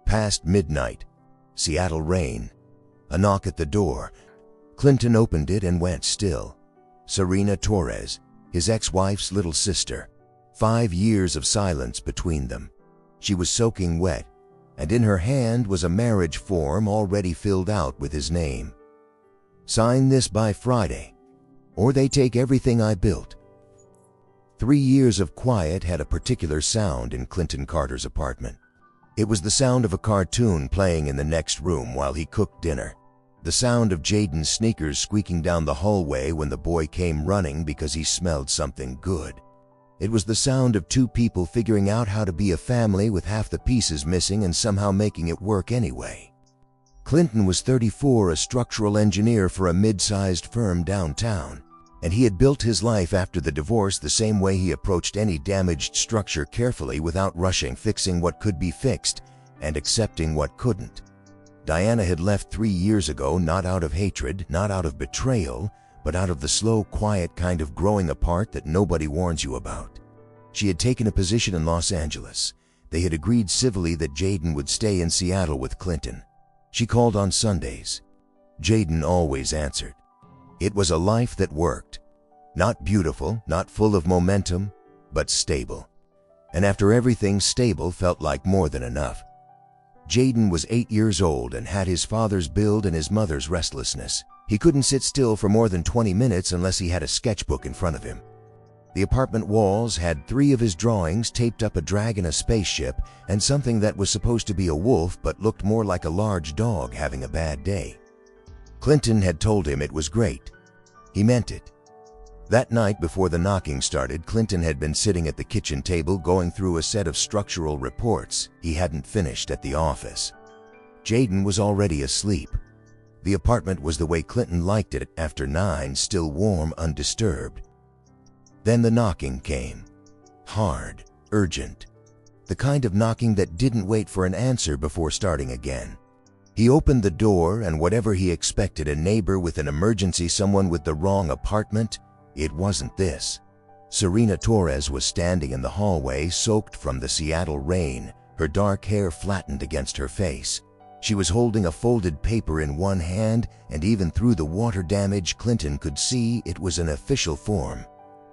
Past midnight. Seattle rain. A knock at the door. Clinton opened it and went still. Serena Torres, his ex-wife's little sister. 5 years of silence between them. She was soaking wet, and in her hand was a marriage form already filled out with his name. Sign this by Friday, or they take everything I built. 3 years of quiet had a particular sound in Clinton Carter's apartment. It was the sound of a cartoon playing in the next room while he cooked dinner. The sound of Jaden's sneakers squeaking down the hallway when the boy came running because he smelled something good. It was the sound of two people figuring out how to be a family with half the pieces missing and somehow making it work anyway. Clinton was 34, a structural engineer for a mid-sized firm downtown, and he had built his life after the divorce the same way he approached any damaged structure, carefully without rushing, fixing what could be fixed and accepting what couldn't. Diana had left 3 years ago, not out of hatred, not out of betrayal, but out of the slow, quiet kind of growing apart that nobody warns you about. She had taken a position in Los Angeles. They had agreed civilly that Jaden would stay in Seattle with Clinton. She called on Sundays. Jaden always answered. It was a life that worked. Not beautiful, not full of momentum, but stable. And after everything, stable felt like more than enough. Jaden was 8 years old and had his father's build and his mother's restlessness. He couldn't sit still for more than 20 minutes unless he had a sketchbook in front of him. The apartment walls had 3 of his drawings taped up: a dragon, a spaceship, and something that was supposed to be a wolf but looked more like a large dog having a bad day. Clinton had told him it was great. He meant it. That night before the knocking started, Clinton had been sitting at the kitchen table going through a set of structural reports he hadn't finished at the office. Jaden was already asleep. The apartment was the way Clinton liked it, after 9, still warm, undisturbed. Then the knocking came. Hard, urgent. The kind of knocking that didn't wait for an answer before starting again. He opened the door, and whatever he expected, a neighbor with an emergency, someone with the wrong apartment, it wasn't this. Serena Torres was standing in the hallway, soaked from the Seattle rain, her dark hair flattened against her face. She was holding a folded paper in one hand, and even through the water damage, Clinton could see it was an official form.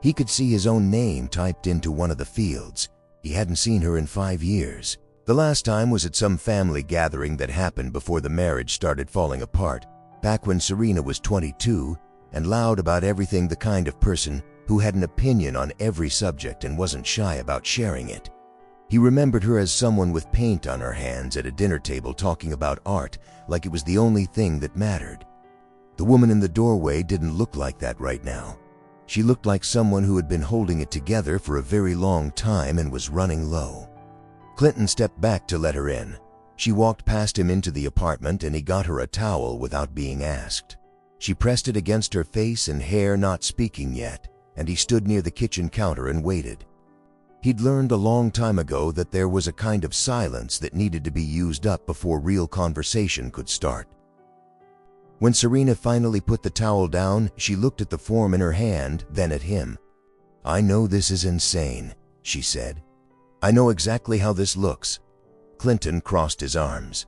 He could see his own name typed into one of the fields. He hadn't seen her in 5 years. The last time was at some family gathering that happened before the marriage started falling apart, back when Serena was 22 and loud about everything, the kind of person who had an opinion on every subject and wasn't shy about sharing it. He remembered her as someone with paint on her hands at a dinner table talking about art like it was the only thing that mattered. The woman in the doorway didn't look like that right now. She looked like someone who had been holding it together for a very long time and was running low. Clinton stepped back to let her in. She walked past him into the apartment, and he got her a towel without being asked. She pressed it against her face and hair, not speaking yet, and he stood near the kitchen counter and waited. He'd learned a long time ago that there was a kind of silence that needed to be used up before real conversation could start. When Serena finally put the towel down, she looked at the form in her hand, then at him. "I know this is insane," she said. "I know exactly how this looks." Clinton crossed his arms.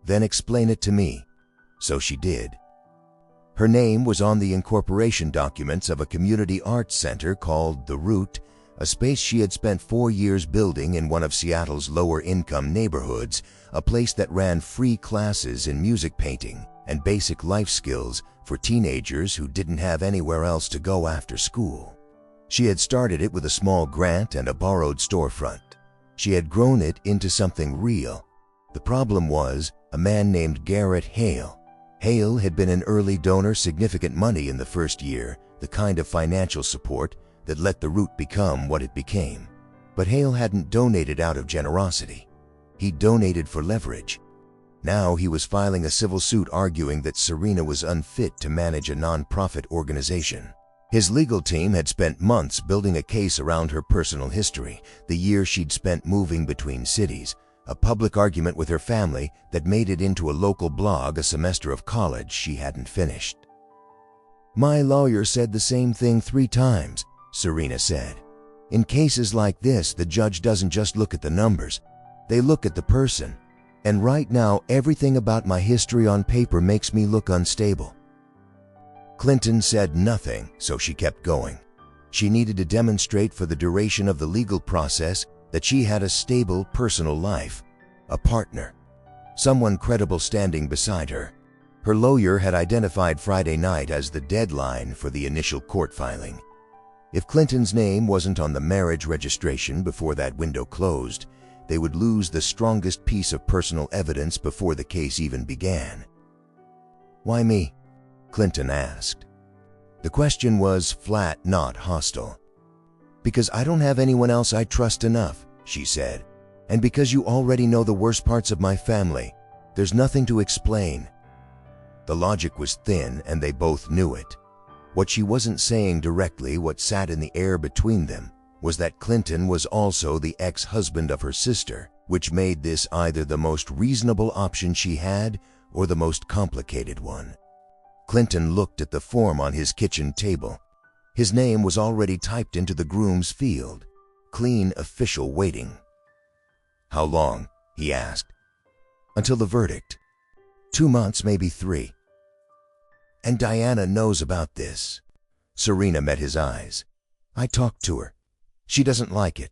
"Then explain it to me." So she did. Her name was on the incorporation documents of a community arts center called The Root, a space she had spent 4 years building in one of Seattle's lower-income neighborhoods, a place that ran free classes in music, painting, and basic life skills for teenagers who didn't have anywhere else to go after school. She had started it with a small grant and a borrowed storefront. She had grown it into something real. The problem was a man named Garrett Hale. Hale had been an early donor, significant money in the first year, the kind of financial support that let The Root become what it became. But Hale hadn't donated out of generosity. He donated for leverage. Now he was filing a civil suit arguing that Serena was unfit to manage a nonprofit organization. His legal team had spent months building a case around her personal history, the year she'd spent moving between cities, a public argument with her family that made it into a local blog, a semester of college she hadn't finished. "My lawyer said the same thing 3 times, Serena said. "In cases like this, the judge doesn't just look at the numbers. They look at the person. And right now, everything about my history on paper makes me look unstable." Clinton said nothing, so she kept going. She needed to demonstrate for the duration of the legal process that she had a stable personal life, a partner, someone credible standing beside her. Her lawyer had identified Friday night as the deadline for the initial court filing. If Clinton's name wasn't on the marriage registration before that window closed, they would lose the strongest piece of personal evidence before the case even began. "Why me?" Clinton asked. The question was flat, not hostile. "Because I don't have anyone else I trust enough," she said. "And because you already know the worst parts of my family. There's nothing to explain." The logic was thin, and they both knew it. What she wasn't saying directly, what sat in the air between them, was that Clinton was also the ex-husband of her sister, which made this either the most reasonable option she had or the most complicated one. Clinton looked at the form on his kitchen table. His name was already typed into the groom's field. Clean official waiting. "How long?" he asked. "Until the verdict. 2 months, maybe 3. And Diana knows about this." Serena met his eyes. "I talked to her. She doesn't like it,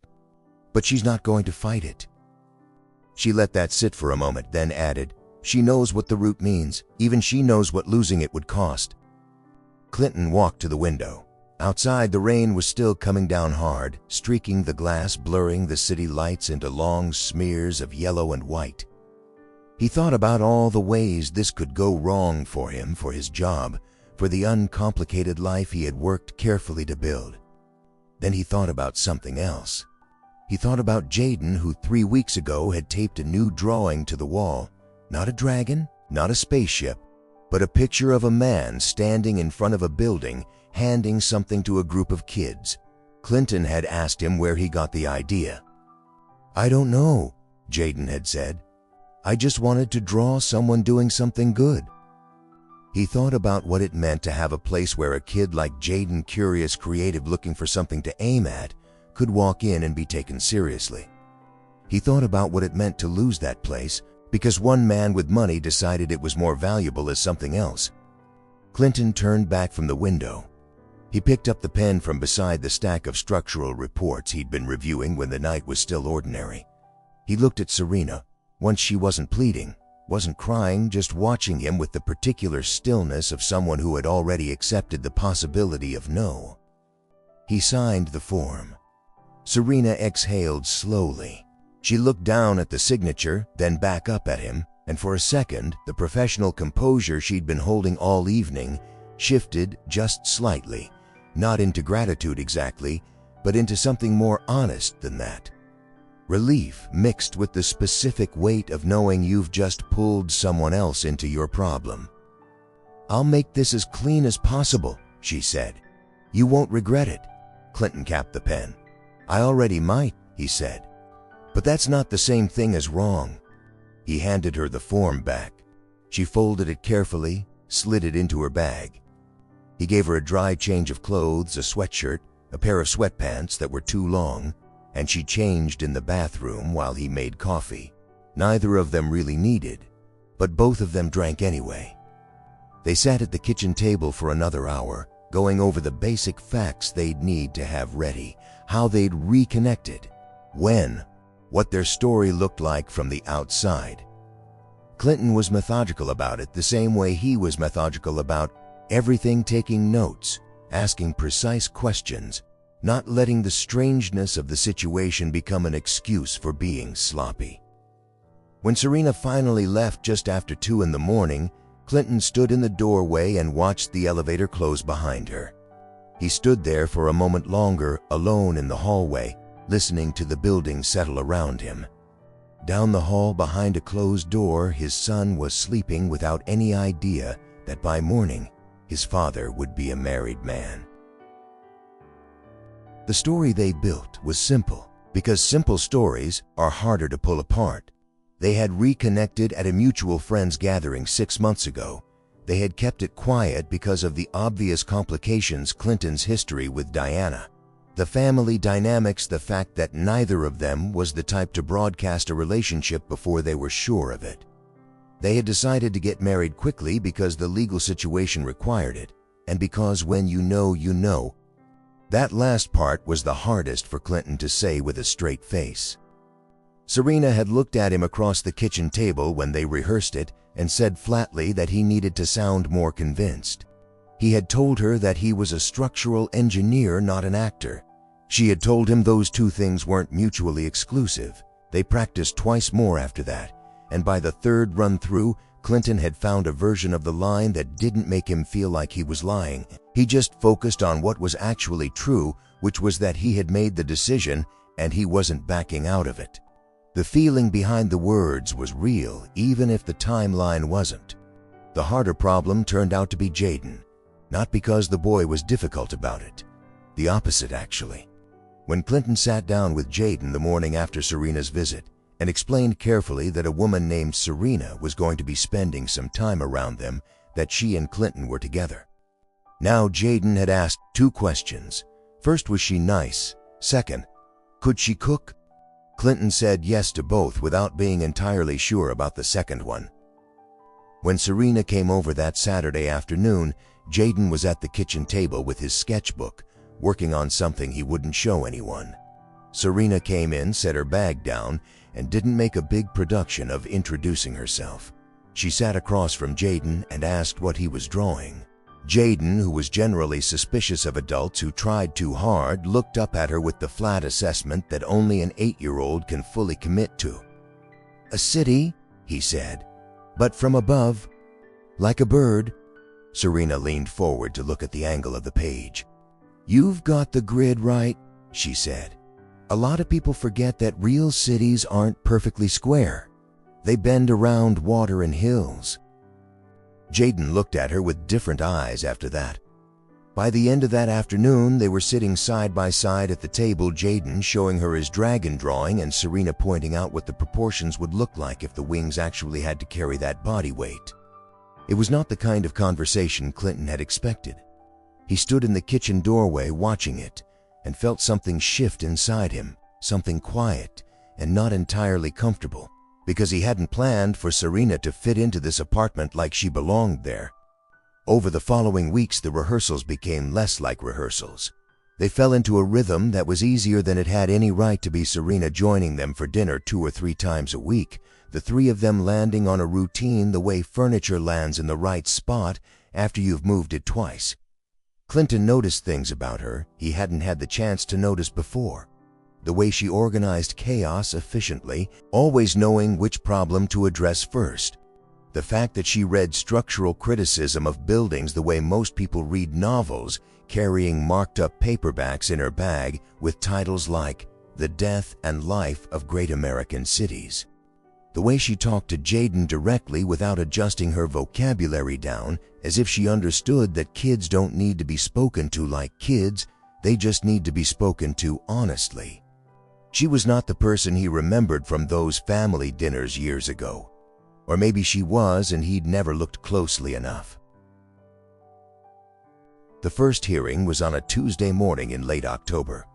but she's not going to fight it." She let that sit for a moment, then added, "She knows what the root means. Even she knows what losing it would cost." Clinton walked to the window. Outside, the rain was still coming down hard, streaking the glass, blurring the city lights into long smears of yellow and white. He thought about all the ways this could go wrong for him, for his job, for the uncomplicated life he had worked carefully to build. Then he thought about something else. He thought about Jaden, who 3 weeks ago had taped a new drawing to the wall. Not a dragon, not a spaceship, but a picture of a man standing in front of a building, handing something to a group of kids. Clinton had asked him where he got the idea. "I don't know," Jaden had said. "I just wanted to draw someone doing something good." He thought about what it meant to have a place where a kid like Jaden, curious, creative, looking for something to aim at, could walk in and be taken seriously. He thought about what it meant to lose that place because one man with money decided it was more valuable as something else. Clinton turned back from the window. He picked up the pen from beside the stack of structural reports he'd been reviewing when the night was still ordinary. He looked at Serena. Once she wasn't pleading, wasn't crying, just watching him with the particular stillness of someone who had already accepted the possibility of no. He signed the form. Serena exhaled slowly. She looked down at the signature, then back up at him, and for a second, the professional composure she'd been holding all evening shifted just slightly, not into gratitude exactly, but into something more honest than that. Relief mixed with the specific weight of knowing you've just pulled someone else into your problem. "I'll make this as clean as possible," she said. "You won't regret it." Clinton capped the pen. "I already might," he said. "But that's not the same thing as wrong." He handed her the form back. She folded it carefully, slid it into her bag. He gave her a dry change of clothes, a sweatshirt, a pair of sweatpants that were too long, and she changed in the bathroom while he made coffee. Neither of them really needed, but both of them drank anyway. They sat at the kitchen table for another hour, going over the basic facts they'd need to have ready, how they'd reconnected, when, what their story looked like from the outside. Clinton was methodical about it the same way he was methodical about everything, taking notes, asking precise questions, not letting the strangeness of the situation become an excuse for being sloppy. When Serena finally left just after 2 in the morning, Clinton stood in the doorway and watched the elevator close behind her. He stood there for a moment longer, alone in the hallway, listening to the building settle around him. Down the hall behind a closed door, his son was sleeping without any idea that by morning his father would be a married man. The story they built was simple, because simple stories are harder to pull apart. They had reconnected at a mutual friends gathering 6 months ago. They had kept it quiet because of the obvious complications Clinton's history with Diana. The family dynamics, the fact that neither of them was the type to broadcast a relationship before they were sure of it. They had decided to get married quickly because the legal situation required it, and because when you know, you know. That last part was the hardest for Clinton to say with a straight face. Serena had looked at him across the kitchen table when they rehearsed it and said flatly that he needed to sound more convinced. He had told her that he was a structural engineer, not an actor. She had told him those two things weren't mutually exclusive. They practiced twice more after that, and by the third run-through, Clinton had found a version of the line that didn't make him feel like he was lying. He just focused on what was actually true, which was that he had made the decision and he wasn't backing out of it. The feeling behind the words was real, even if the timeline wasn't. The harder problem turned out to be Jaden, not because the boy was difficult about it. The opposite, actually. When Clinton sat down with Jaden the morning after Serena's visit and explained carefully that a woman named Serena was going to be spending some time around them, that she and Clinton were together. Now Jaden had asked two questions. First, was she nice? Second, could she cook? Clinton said yes to both without being entirely sure about the second one. When Serena came over that Saturday afternoon, Jaden was at the kitchen table with his sketchbook, working on something he wouldn't show anyone. Serena came in, set her bag down, and didn't make a big production of introducing herself. She sat across from Jaden and asked what he was drawing. Jaden, who was generally suspicious of adults who tried too hard, looked up at her with the flat assessment that only an 8-year-old can fully commit to. "A city," he said, "but from above, like a bird." Serena leaned forward to look at the angle of the page. "You've got the grid right," she said. "A lot of people forget that real cities aren't perfectly square. They bend around water and hills." Jaden looked at her with different eyes after that. By the end of that afternoon, they were sitting side by side at the table, Jaden showing her his dragon drawing and Serena pointing out what the proportions would look like if the wings actually had to carry that body weight. It was not the kind of conversation Clinton had expected. He stood in the kitchen doorway watching it and felt something shift inside him, something quiet and not entirely comfortable, because he hadn't planned for Serena to fit into this apartment like she belonged there. Over the following weeks, the rehearsals became less like rehearsals. They fell into a rhythm that was easier than it had any right to be, Serena joining them for dinner 2 or 3 times a week, the three of them landing on a routine the way furniture lands in the right spot after you've moved it twice. Clinton noticed things about her he hadn't had the chance to notice before. The way she organized chaos efficiently, always knowing which problem to address first. The fact that she read structural criticism of buildings the way most people read novels, carrying marked-up paperbacks in her bag with titles like The Death and Life of Great American Cities. The way she talked to Jaden directly without adjusting her vocabulary down, as if she understood that kids don't need to be spoken to like kids, they just need to be spoken to honestly. She was not the person he remembered from those family dinners years ago. Or maybe she was and he'd never looked closely enough. The first hearing was on a Tuesday morning in late October.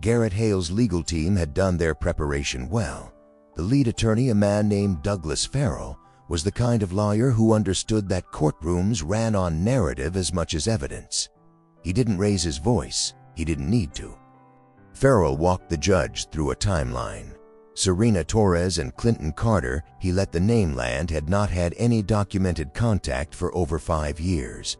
Garrett Hale's legal team had done their preparation well. The lead attorney, a man named Douglas Farrell, was the kind of lawyer who understood that courtrooms ran on narrative as much as evidence. He didn't raise his voice. He didn't need to. Farrell walked the judge through a timeline. Serena Torres and Clinton Carter, he let the name land, had not had any documented contact for over 5 years.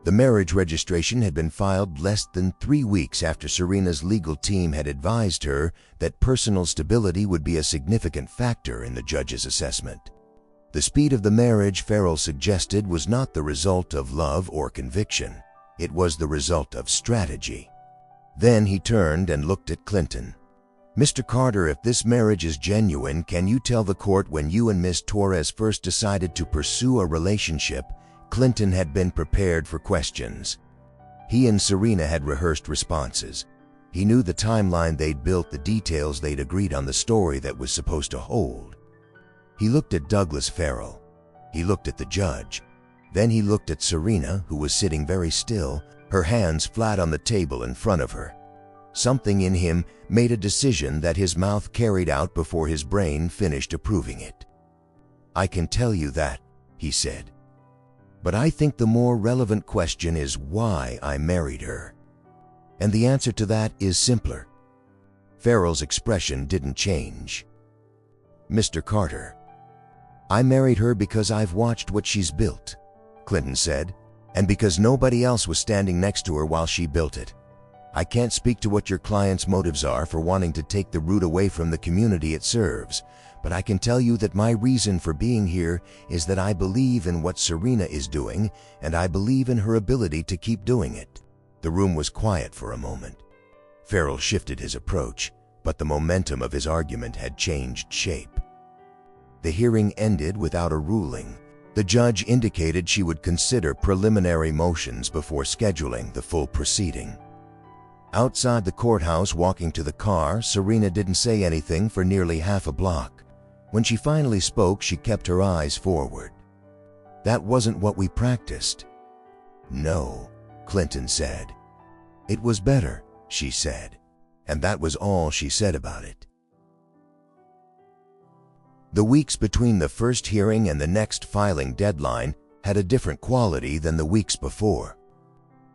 The marriage registration had been filed less than 3 weeks after Serena's legal team had advised her that personal stability would be a significant factor in the judge's assessment. The speed of the marriage, Farrell suggested, was not the result of love or conviction. It was the result of strategy. Then he turned and looked at Clinton. "Mr. Carter, if this marriage is genuine, can you tell the court when you and Miss Torres first decided to pursue a relationship?" Clinton had been prepared for questions. He and Serena had rehearsed responses. He knew the timeline they'd built, the details they'd agreed on, the story that was supposed to hold. He looked at Douglas Farrell. He looked at the judge. Then he looked at Serena, who was sitting very still, her hands flat on the table in front of her. Something in him made a decision that his mouth carried out before his brain finished approving it. "I can tell you that," he said. "But I think the more relevant question is why I married her. And the answer to that is simpler." Farrell's expression didn't change. "Mr. Carter, I married her because I've watched what she's built," Clinton said, "and because nobody else was standing next to her while she built it. I can't speak to what your client's motives are for wanting to take the root away from the community it serves, but I can tell you that my reason for being here is that I believe in what Serena is doing, and I believe in her ability to keep doing it." The room was quiet for a moment. Farrell shifted his approach, but the momentum of his argument had changed shape. The hearing ended without a ruling. The judge indicated she would consider preliminary motions before scheduling the full proceeding. Outside the courthouse, walking to the car, Serena didn't say anything for nearly half a block. When she finally spoke, she kept her eyes forward. "That wasn't what we practiced." "No," Clinton said. "It was better," she said, and that was all she said about it. The weeks between the first hearing and the next filing deadline had a different quality than the weeks before.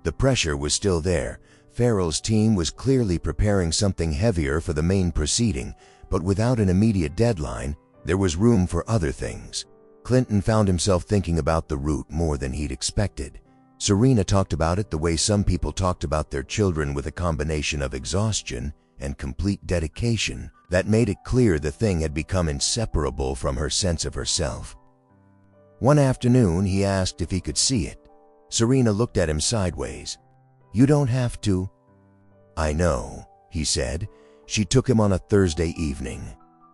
The pressure was still there. Farrell's team was clearly preparing something heavier for the main proceeding, but without an immediate deadline, there was room for other things. Clinton found himself thinking about the root more than he'd expected. Serena talked about it the way some people talked about their children, with a combination of exhaustion and complete dedication that made it clear the thing had become inseparable from her sense of herself. One afternoon, he asked if he could see it. Serena looked at him sideways. "You don't have to." "I know," he said. She took him on a Thursday evening.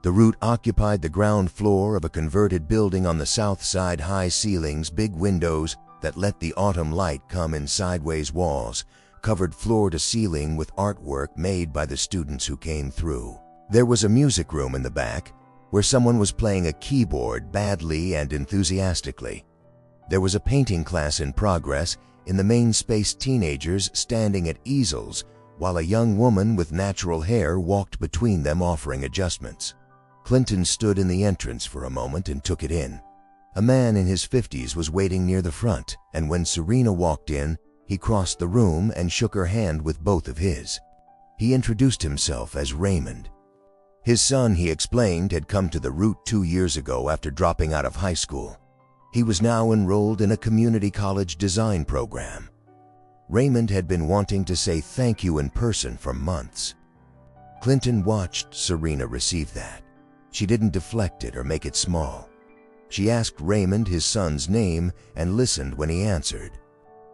The root occupied the ground floor of a converted building on the south side. High ceilings, big windows that let the autumn light come in, sideways walls, covered floor to ceiling with artwork made by the students who came through. There was a music room in the back where someone was playing a keyboard badly and enthusiastically. There was a painting class in progress in the main space, teenagers standing at easels, while a young woman with natural hair walked between them offering adjustments. Clinton stood in the entrance for a moment and took it in. A man in his 50s was waiting near the front, and when Serena walked in, he crossed the room and shook her hand with both of his. He introduced himself as Raymond. His son, he explained, had come to the root 2 years ago after dropping out of high school. He was now enrolled in a community college design program. Raymond had been wanting to say thank you in person for months. Clinton watched Serena receive that. She didn't deflect it or make it small. She asked Raymond his son's name and listened when he answered.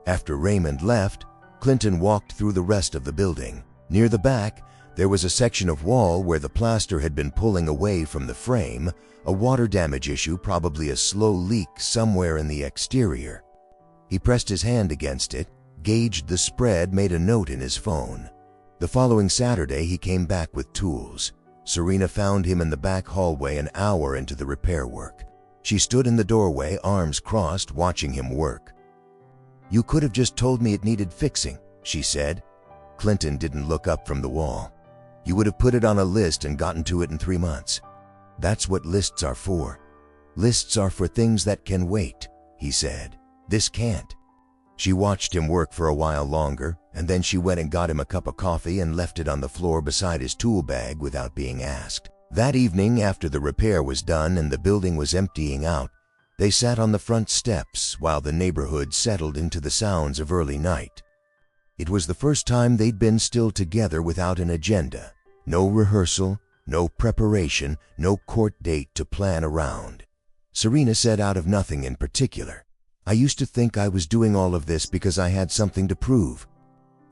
After Raymond left, Clinton walked through the rest of the building. Near the back, there was a section of wall where the plaster had been pulling away from the frame, a water damage issue, probably a slow leak somewhere in the exterior. He pressed his hand against it, gauged the spread, made a note in his phone. The following Saturday, he came back with tools. Serena found him in the back hallway an hour into the repair work. She stood in the doorway, arms crossed, watching him work. "You could have just told me it needed fixing," she said. Clinton didn't look up from the wall. "You would have put it on a list and gotten to it in 3 months. That's what lists are for. Lists are for things that can wait," he said. "This can't." She watched him work for a while longer, and then she went and got him a cup of coffee and left it on the floor beside his tool bag without being asked. That evening, after the repair was done and the building was emptying out, they sat on the front steps while the neighborhood settled into the sounds of early night. It was the first time they'd been still together without an agenda. No rehearsal, no preparation, no court date to plan around. Serena said out of nothing in particular, "I used to think I was doing all of this because I had something to prove."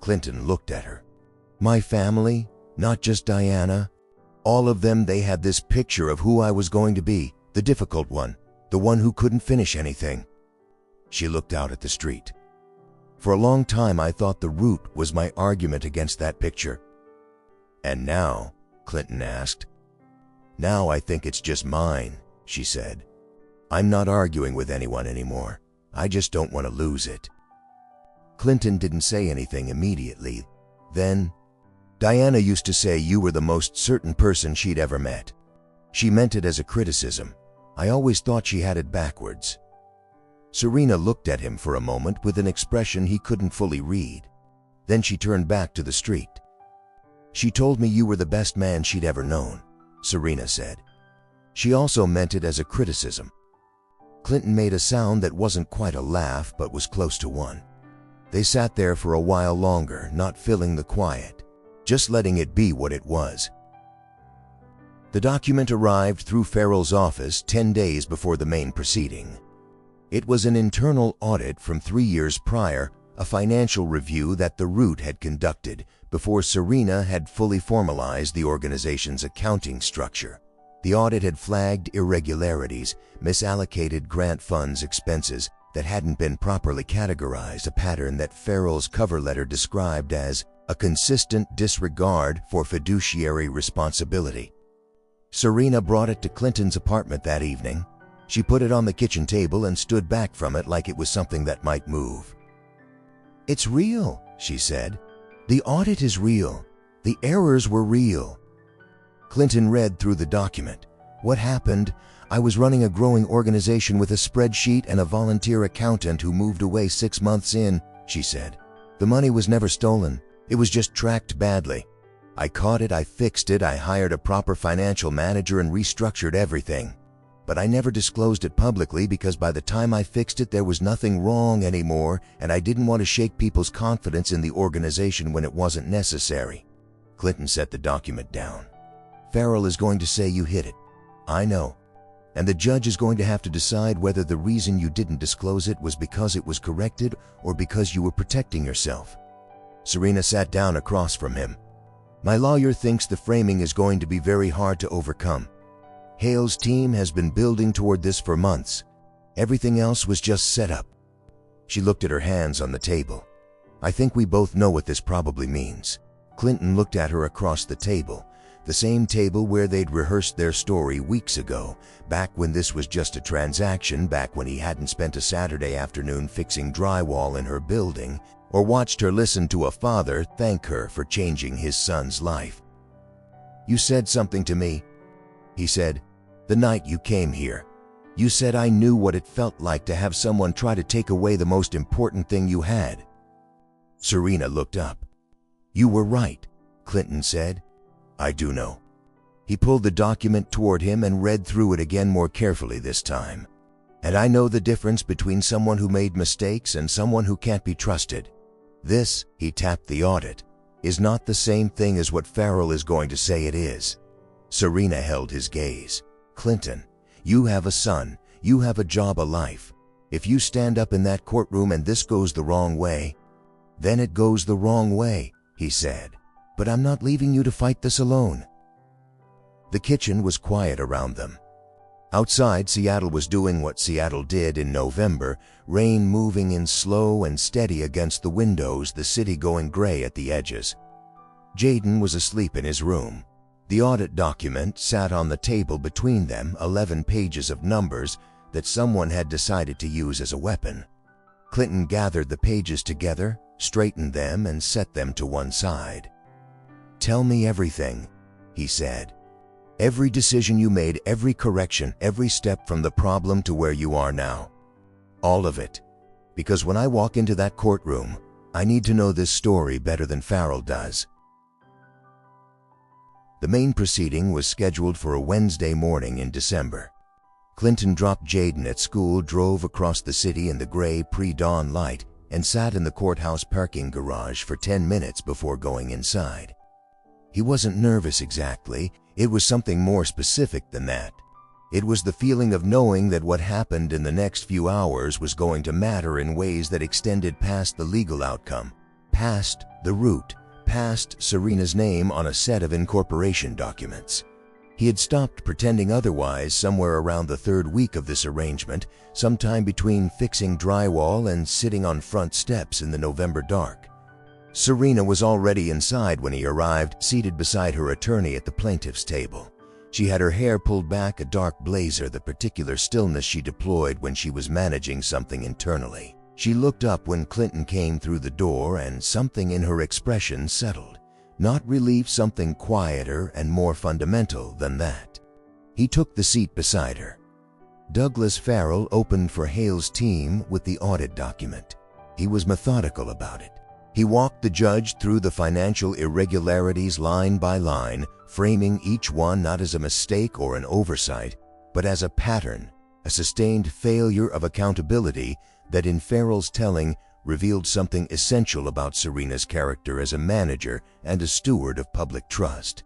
Clinton looked at her. "My family, not just Diana, all of them, they had this picture of who I was going to be, the difficult one, the one who couldn't finish anything." She looked out at the street. "For a long time I thought the root was my argument against that picture." "And now?" Clinton asked. "Now I think it's just mine," she said. "I'm not arguing with anyone anymore. I just don't want to lose it." Clinton didn't say anything immediately. Then, Diana used to say you were the most certain person she'd ever met. She meant it as a criticism. I always thought she had it backwards." Serena looked at him for a moment with an expression he couldn't fully read. Then she turned back to the street. "She told me you were the best man she'd ever known," Serena said. She also meant it as a criticism. Clinton made a sound that wasn't quite a laugh but was close to one. They sat there for a while longer, not filling the quiet, just letting it be what it was. The document arrived through Farrell's office 10 days before the main proceeding. It was an internal audit from 3 years prior, a financial review that the Root had conducted before Serena had fully formalized the organization's accounting structure. The audit had flagged irregularities, misallocated grant funds expenses that hadn't been properly categorized, a pattern that Farrell's cover letter described as a consistent disregard for fiduciary responsibility. Serena brought it to Clinton's apartment that evening. She put it on the kitchen table and stood back from it like it was something that might move. "It's real," she said. "The audit is real. The errors were real." Clinton read through the document. "What happened? I was running a growing organization with a spreadsheet and a volunteer accountant who moved away 6 months in," she said. "The money was never stolen. It was just tracked badly. I caught it, I fixed it, I hired a proper financial manager and restructured everything. But I never disclosed it publicly because by the time I fixed it there was nothing wrong anymore, and I didn't want to shake people's confidence in the organization when it wasn't necessary." Clinton set the document down. "Farrell is going to say you hid it. I know. And the judge is going to have to decide whether the reason you didn't disclose it was because it was corrected or because you were protecting yourself." Serena sat down across from him. "My lawyer thinks the framing is going to be very hard to overcome. Hale's team has been building toward this for months. Everything else was just set up." She looked at her hands on the table. "I think we both know what this probably means." Clinton looked at her across the table, the same table where they'd rehearsed their story weeks ago, back when this was just a transaction, back when he hadn't spent a Saturday afternoon fixing drywall in her building, or watched her listen to a father thank her for changing his son's life. "You said something to me," he said, "the night you came here. You said I knew what it felt like to have someone try to take away the most important thing you had." Serena looked up. "You were right," Clinton said. "I do know." He pulled the document toward him and read through it again more carefully this time. "And I know the difference between someone who made mistakes and someone who can't be trusted. This," he tapped the audit, "is not the same thing as what Farrell is going to say it is." Serena held his gaze. "Clinton, you have a son, you have a job, a life. If you stand up in that courtroom and this goes the wrong way, then it goes the wrong way," he said. "But I'm not leaving you to fight this alone." The kitchen was quiet around them. Outside, Seattle was doing what Seattle did in November, rain moving in slow and steady against the windows, the city going gray at the edges. Jaden was asleep in his room. The audit document sat on the table between them, 11 pages of numbers that someone had decided to use as a weapon. Clinton gathered the pages together, straightened them, and set them to one side. "Tell me everything," he said. "Every decision you made, every correction, every step from the problem to where you are now. All of it. Because when I walk into that courtroom, I need to know this story better than Farrell does." The main proceeding was scheduled for a Wednesday morning in December. Clinton dropped Jaden at school, drove across the city in the gray pre-dawn light, and sat in the courthouse parking garage for 10 minutes before going inside. He wasn't nervous exactly. It was something more specific than that. It was the feeling of knowing that what happened in the next few hours was going to matter in ways that extended past the legal outcome, past the Root, past Serena's name on a set of incorporation documents. He had stopped pretending otherwise somewhere around the 3rd week of this arrangement, sometime between fixing drywall and sitting on front steps in the November dark. Serena was already inside when he arrived, seated beside her attorney at the plaintiff's table. She had her hair pulled back, a dark blazer, the particular stillness she deployed when she was managing something internally. She looked up when Clinton came through the door, and something in her expression settled. not relief, something quieter and more fundamental than that. He took the seat beside her. Douglas Farrell opened for Hale's team with the audit document. He was methodical about it. He walked the judge through the financial irregularities line by line, framing each one not as a mistake or an oversight, but as a pattern, a sustained failure of accountability that, in Farrell's telling, revealed something essential about Serena's character as a manager and a steward of public trust.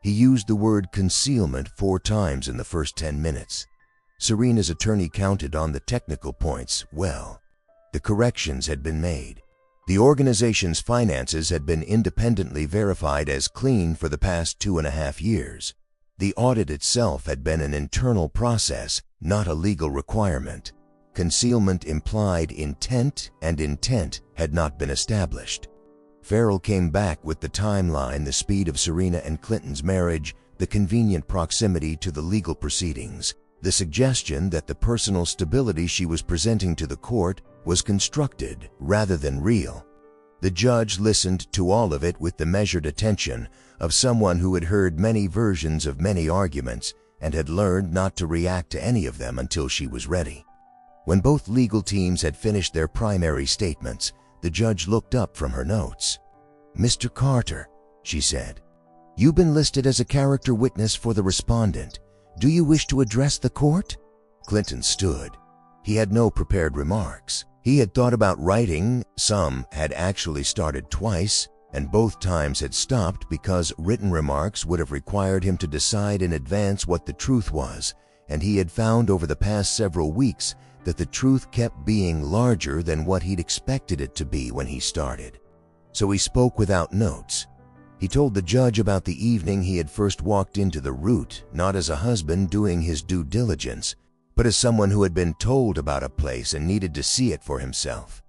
He used the word concealment 4 times in the first 10 minutes. Serena's attorney counted on the technical points well. The corrections had been made. The organization's finances had been independently verified as clean for the past 2.5 years. The audit itself had been an internal process, not a legal requirement. Concealment implied intent, and intent had not been established. Farrell came back with the timeline, the speed of Serena and Clinton's marriage, the convenient proximity to the legal proceedings, the suggestion that the personal stability she was presenting to the court was constructed rather than real. The judge listened to all of it with the measured attention of someone who had heard many versions of many arguments and had learned not to react to any of them until she was ready. When both legal teams had finished their primary statements, the judge looked up from her notes. "Mr. Carter," she said, "you've been listed as a character witness for the respondent. Do you wish to address the court?" Clinton stood. He had no prepared remarks. He had thought about writing, some had actually started twice, and both times had stopped because written remarks would have required him to decide in advance what the truth was, and he had found over the past several weeks that the truth kept being larger than what he'd expected it to be when he started. So he spoke without notes. He told the judge about the evening he had first walked into the Root, not as a husband doing his due diligence, but as someone who had been told about a place and needed to see it for himself.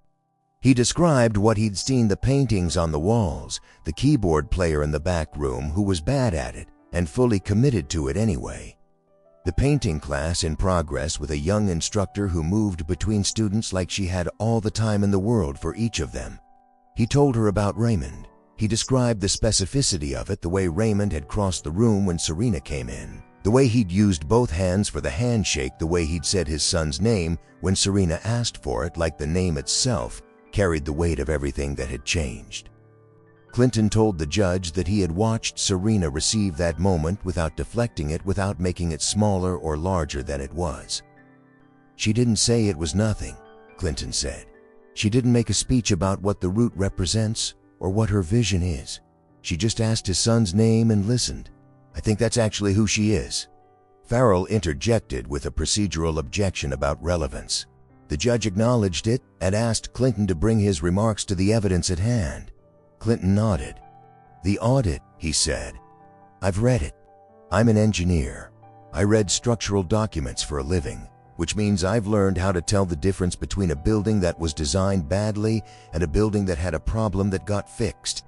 He described what he'd seen: the paintings on the walls, the keyboard player in the back room who was bad at it and fully committed to it anyway, the painting class in progress with a young instructor who moved between students like she had all the time in the world for each of them. He told her about Raymond. He described the specificity of it, the way Raymond had crossed the room when Serena came in, the way he'd used both hands for the handshake, the way he'd said his son's name when Serena asked for it, like the name itself carried the weight of everything that had changed. Clinton told the judge that he had watched Serena receive that moment without deflecting it, without making it smaller or larger than it was. "She didn't say it was nothing," Clinton said. "She didn't make a speech about what the Root represents or what her vision is. She just asked his son's name and listened. I think that's actually who she is." Farrell interjected with a procedural objection about relevance. The judge acknowledged it and asked Clinton to bring his remarks to the evidence at hand. Clinton nodded. "The audit," he said. "I've read it. I'm an engineer. I read structural documents for a living, which means I've learned how to tell the difference between a building that was designed badly and a building that had a problem that got fixed.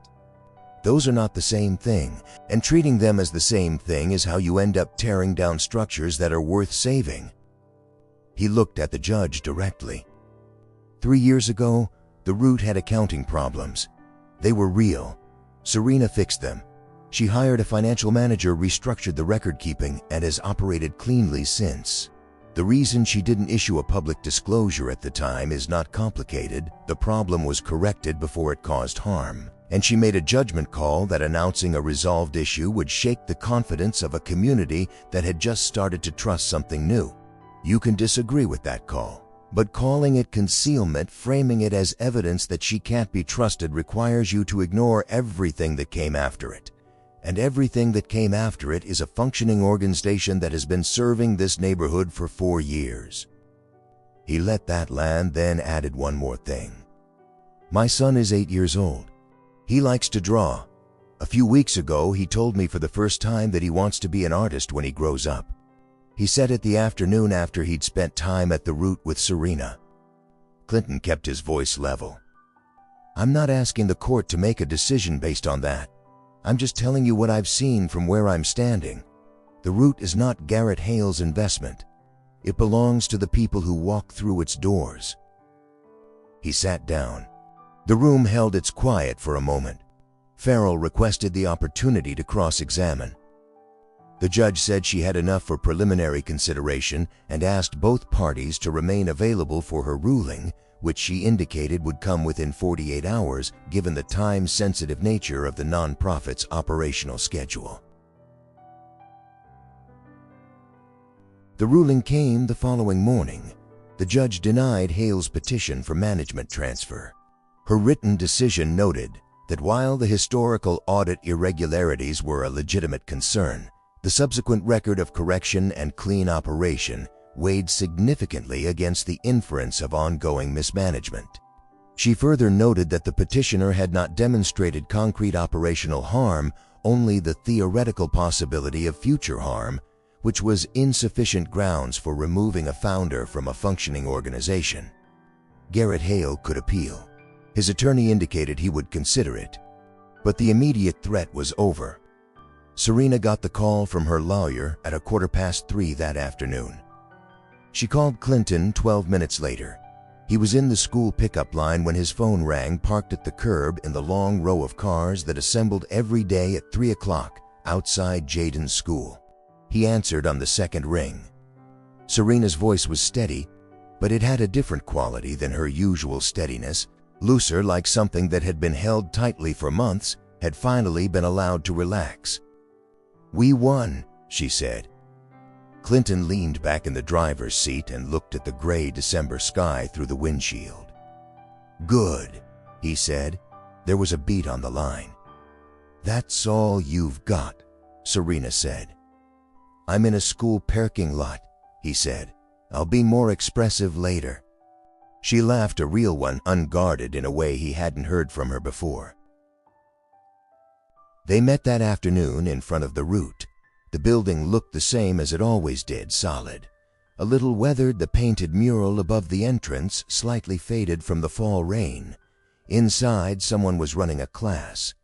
Those are not the same thing, and treating them as the same thing is how you end up tearing down structures that are worth saving." He looked at the judge directly. 3 years ago, the Root had accounting problems. They were real. Serena fixed them. She hired a financial manager, restructured the record keeping, and has operated cleanly since. The reason she didn't issue a public disclosure at the time is not complicated. The problem was corrected before it caused harm, and she made a judgment call that announcing a resolved issue would shake the confidence of a community that had just started to trust something new. You can disagree with that call, but calling it concealment, framing it as evidence that she can't be trusted, requires you to ignore everything that came after it. And everything that came after it is a functioning organization that has been serving this neighborhood for 4 years. He let that land, then added one more thing. "My son is 8 years old. He likes to draw. A few weeks ago, he told me for the first time that he wants to be an artist when he grows up. He said it the afternoon after he'd spent time at the Root with Serena." Clinton kept his voice level. "I'm not asking the court to make a decision based on that. I'm just telling you what I've seen from where I'm standing. The Root is not Garrett Hale's investment. It belongs to the people who walk through its doors." He sat down. The room held its quiet for a moment. Farrell requested the opportunity to cross-examine. The judge said she had enough for preliminary consideration and asked both parties to remain available for her ruling, which she indicated would come within 48 hours given the time-sensitive nature of the nonprofit's operational schedule. The ruling came the following morning. The judge denied Hale's petition for management transfer. Her written decision noted that while the historical audit irregularities were a legitimate concern, the subsequent record of correction and clean operation weighed significantly against the inference of ongoing mismanagement. She further noted that the petitioner had not demonstrated concrete operational harm, only the theoretical possibility of future harm, which was insufficient grounds for removing a founder from a functioning organization. Garrett Hale could appeal. His attorney indicated he would consider it, but the immediate threat was over. Serena got the call from her lawyer at 3:15 that afternoon. She called Clinton 12 minutes later. He was in the school pickup line when his phone rang, parked at the curb in the long row of cars that assembled every day at 3 o'clock outside Jaden's school. He answered on the second ring. Serena's voice was steady, but it had a different quality than her usual steadiness, looser, like something that had been held tightly for months had finally been allowed to relax. "We won," she said. Clinton leaned back in the driver's seat and looked at the gray December sky through the windshield. "Good," he said. There was a beat on the line. "That's all you've got," Serena said. "I'm in a school parking lot," he said. "I'll be more expressive later." She laughed, a real one, unguarded in a way he hadn't heard from her before. They met that afternoon in front of the Root. The building looked the same as it always did, solid. A little weathered, the painted mural above the entrance slightly faded from the fall rain. Inside, someone was running a class.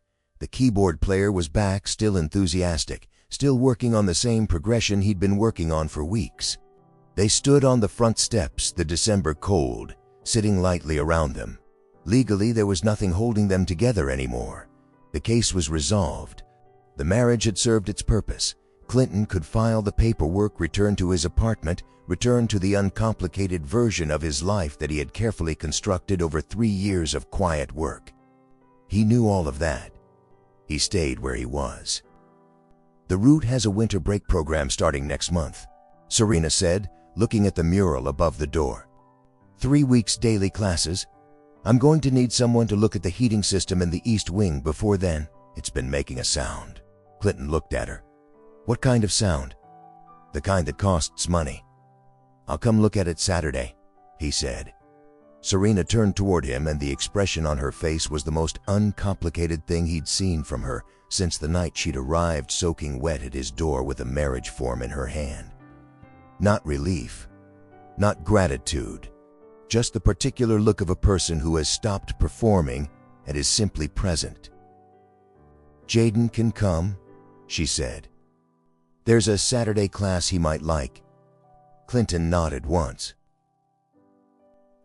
The keyboard player was back, still enthusiastic, still working on the same progression he'd been working on for weeks. They stood on the front steps, the December cold, sitting lightly around them. Legally, there was nothing holding them together anymore. The case was resolved. The marriage had served its purpose. Clinton could file the paperwork, return to his apartment, return to the uncomplicated version of his life that he had carefully constructed over 3 years of quiet work. He knew all of that. He stayed where he was. "The Root has a winter break program starting next month," Serena said, looking at the mural above the door. 3 weeks daily classes. I'm going to need someone to look at the heating system in the East Wing before then. It's been making a sound. Clinton looked at her. "What kind of sound?" "The kind that costs money." "I'll come look at it Saturday," he said. Serena turned toward him, and the expression on her face was the most uncomplicated thing he'd seen from her since the night she'd arrived soaking wet at his door with a marriage form in her hand. Not relief, not gratitude, just the particular look of a person who has stopped performing and is simply present. "Jaden can come," she said. "There's a Saturday class he might like." Clinton nodded once.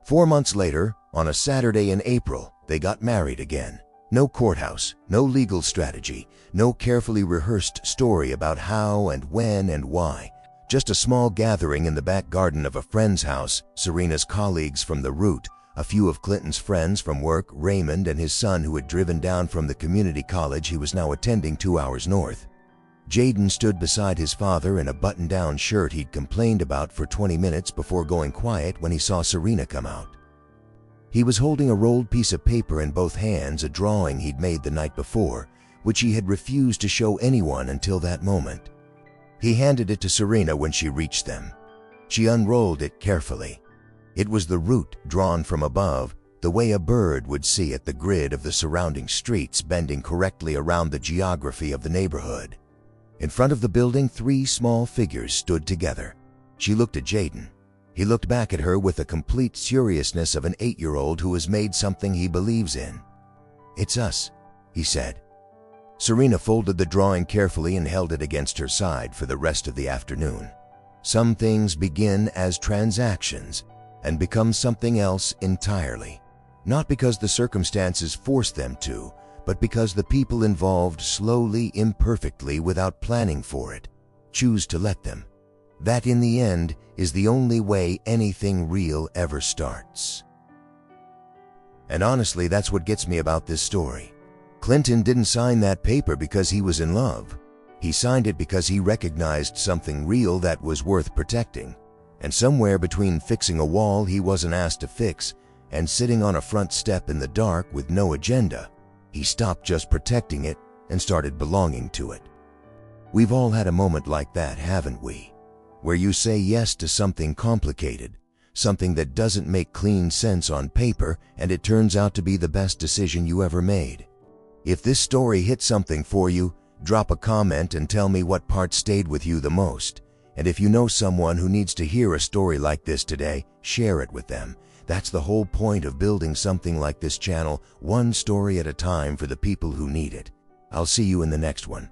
4 months later, on a Saturday in April, they got married again. No courthouse, no legal strategy, no carefully rehearsed story about how and when and why. Just a small gathering in the back garden of a friend's house, Serena's colleagues from the Root, a few of Clinton's friends from work, Raymond and his son who had driven down from the community college he was now attending 2 hours north. Jaden stood beside his father in a button-down shirt he'd complained about for 20 minutes before going quiet when he saw Serena come out. He was holding a rolled piece of paper in both hands, a drawing he'd made the night before, which he had refused to show anyone until that moment. He handed it to Serena when she reached them. She unrolled it carefully. It was the Root drawn from above, the way a bird would see it, the grid of the surrounding streets bending correctly around the geography of the neighborhood. In front of the building, 3 small figures stood together. She looked at Jaden. He looked back at her with the complete seriousness of an 8-year-old who has made something he believes in. "It's us," he said. Serena folded the drawing carefully and held it against her side for the rest of the afternoon. Some things begin as transactions and become something else entirely, not because the circumstances force them to, but because the people involved slowly, imperfectly, without planning for it, choose to let them. That, in the end, is the only way anything real ever starts. And honestly, that's what gets me about this story. Clinton didn't sign that paper because he was in love. He signed it because he recognized something real that was worth protecting. And somewhere between fixing a wall he wasn't asked to fix and sitting on a front step in the dark with no agenda, he stopped just protecting it and started belonging to it. We've all had a moment like that, haven't we? Where you say yes to something complicated, something that doesn't make clean sense on paper, and it turns out to be the best decision you ever made. If this story hit something for you, drop a comment and tell me what part stayed with you the most. And if you know someone who needs to hear a story like this today, share it with them. That's the whole point of building something like this channel, one story at a time for the people who need it. I'll see you in the next one.